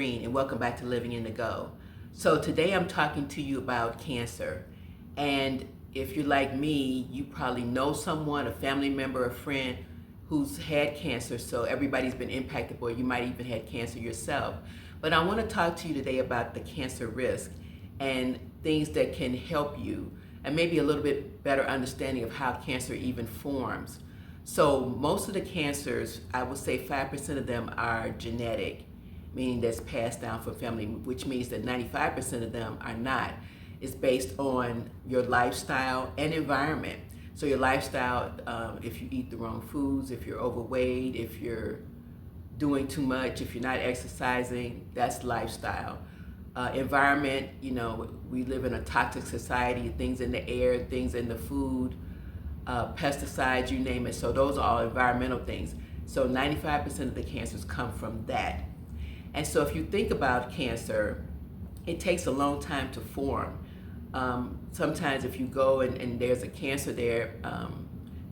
Green, and welcome back to Living in the Go. So today I'm talking to you about cancer. And if you're like me, you probably know someone, a family member, a friend who's had cancer. So everybody's been impacted, or you might even had cancer yourself. But I want to talk to you today about the cancer risk and things that can help you, and maybe a little bit better understanding of how cancer even forms. So most of the cancers, I would say 5% of them are genetic, meaning that's passed down from family, which means that 95% of them are not. It's based on your lifestyle and environment. So your lifestyle, if you eat the wrong foods, if you're overweight, if you're doing too much, if you're not exercising, that's lifestyle. Environment, we live in a toxic society, things in the air, things in the food, pesticides, you name it. So those are all environmental things. So 95% of the cancers come from that. And so if you think about cancer, it takes a long time to form. Sometimes if you go and there's a cancer there,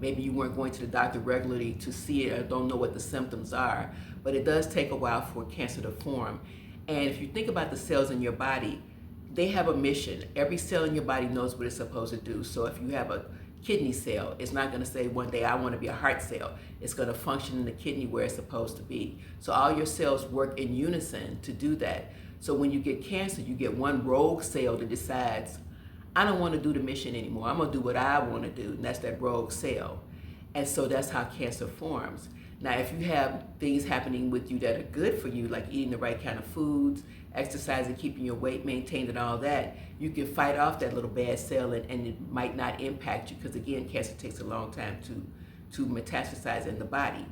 maybe you weren't going to the doctor regularly to see it or don't know what the symptoms are, but it does take a while for cancer to form. And if you think about the cells in your body, they have a mission. Every cell in your body knows what it's supposed to do. So if you have a kidney cell, it's not going to say one day I want to be a heart cell. It's going to function in the kidney where it's supposed to be. So all your cells work in unison to do that. So when you get cancer, you get one rogue cell that decides, I don't want to do the mission anymore. I'm going to do what I want to do, and that's that rogue cell. And so that's how cancer forms. Now, if you have things happening with you that are good for you, like eating the right kind of foods, exercising, keeping your weight maintained and all that, you can fight off that little bad cell and it might not impact you because, again, cancer takes a long time to metastasize in the body.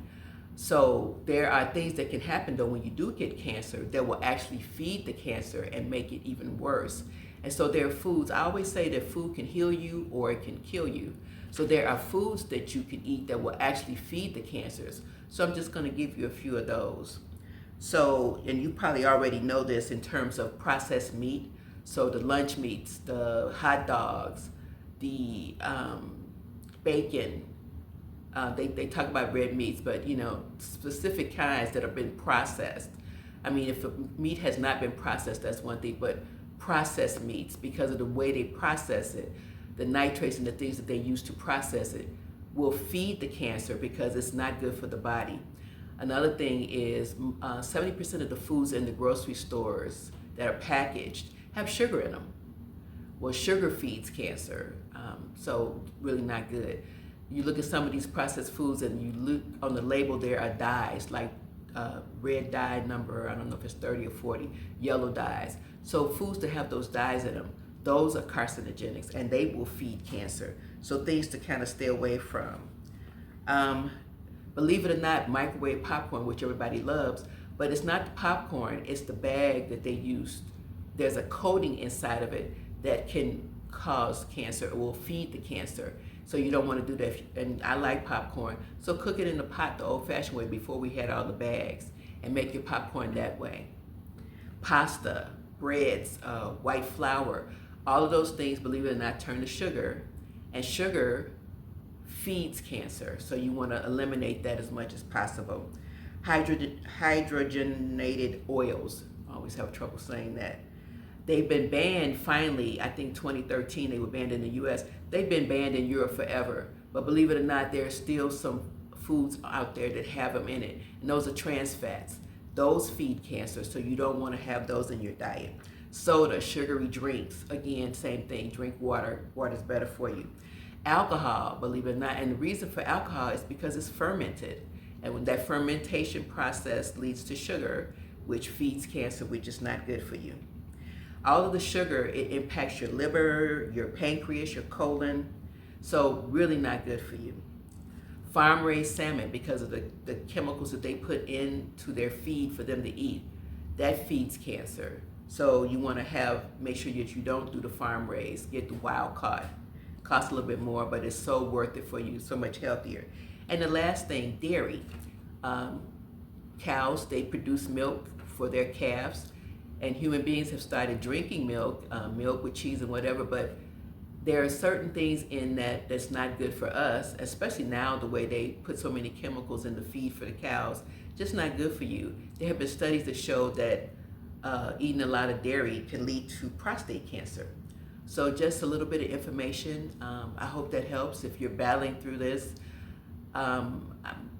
So there are things that can happen, though, when you do get cancer that will actually feed the cancer and make it even worse. And so there are foods. I always say that food can heal you or it can kill you. So there are foods that you can eat that will actually feed the cancers. So I'm just going to give you a few of those. So, and you probably already know this in terms of processed meat. So the lunch meats, the hot dogs, the bacon. They talk about red meats, but specific kinds that have been processed. I mean, if the meat has not been processed, that's one thing, but processed meats, because of the way they process it, the nitrates and the things that they use to process it will feed the cancer because it's not good for the body. Another thing is 70% of the foods in the grocery stores that are packaged have sugar in them. Well, sugar feeds cancer, so really not good. You look at some of these processed foods and you look on the label, there are dyes, like red dye number, I don't know if it's 30 or 40, yellow dyes. So foods that have those dyes in them, those are carcinogenics and they will feed cancer. So things to kind of stay away from. Believe it or not, microwave popcorn, which everybody loves, but it's not the popcorn, it's the bag that they use. There's a coating inside of it that can cause cancer, it will feed the cancer. So you don't want to do that. And I like popcorn, so cook it in the pot the old-fashioned way before we had all the bags, and make your popcorn that way. Pasta, breads, white flour, all of those things, believe it or not, turn to sugar, and sugar feeds cancer. So you want to eliminate that as much as possible. Hydrogenated oils, I always have trouble saying that. They've been banned finally, I think 2013 they were banned in the US. They've been banned in Europe forever. But believe it or not, there's still some foods out there that have them in it. And those are trans fats. Those feed cancer, so you don't want to have those in your diet. Soda, sugary drinks, again, same thing. Drink water. Water's better for you. Alcohol, believe it or not, and the reason for alcohol is because it's fermented. And when that fermentation process leads to sugar, which feeds cancer, which is not good for you. All of the sugar, it impacts your liver, your pancreas, your colon, so really not good for you. Farm-raised salmon, because of the chemicals that they put into their feed for them to eat, that feeds cancer. So you want to make sure that you don't do the farm-raised, get the wild caught. Costs a little bit more, but it's so worth it for you, so much healthier. And the last thing, dairy. Cows, they produce milk for their calves, and human beings have started drinking milk, milk with cheese and whatever, but there are certain things in that that's not good for us, especially now the way they put so many chemicals in the feed for the cows, just not good for you. There have been studies that show that eating a lot of dairy can lead to prostate cancer. So just a little bit of information. I hope that helps. If you're battling through this, I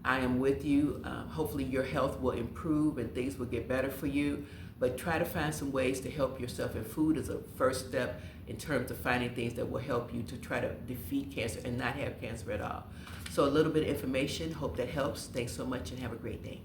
am with you. Hopefully your health will improve and things will get better for you. But try to find some ways to help yourself. And food is a first step in terms of finding things that will help you to try to defeat cancer and not have cancer at all. So a little bit of information. Hope that helps. Thanks so much and have a great day.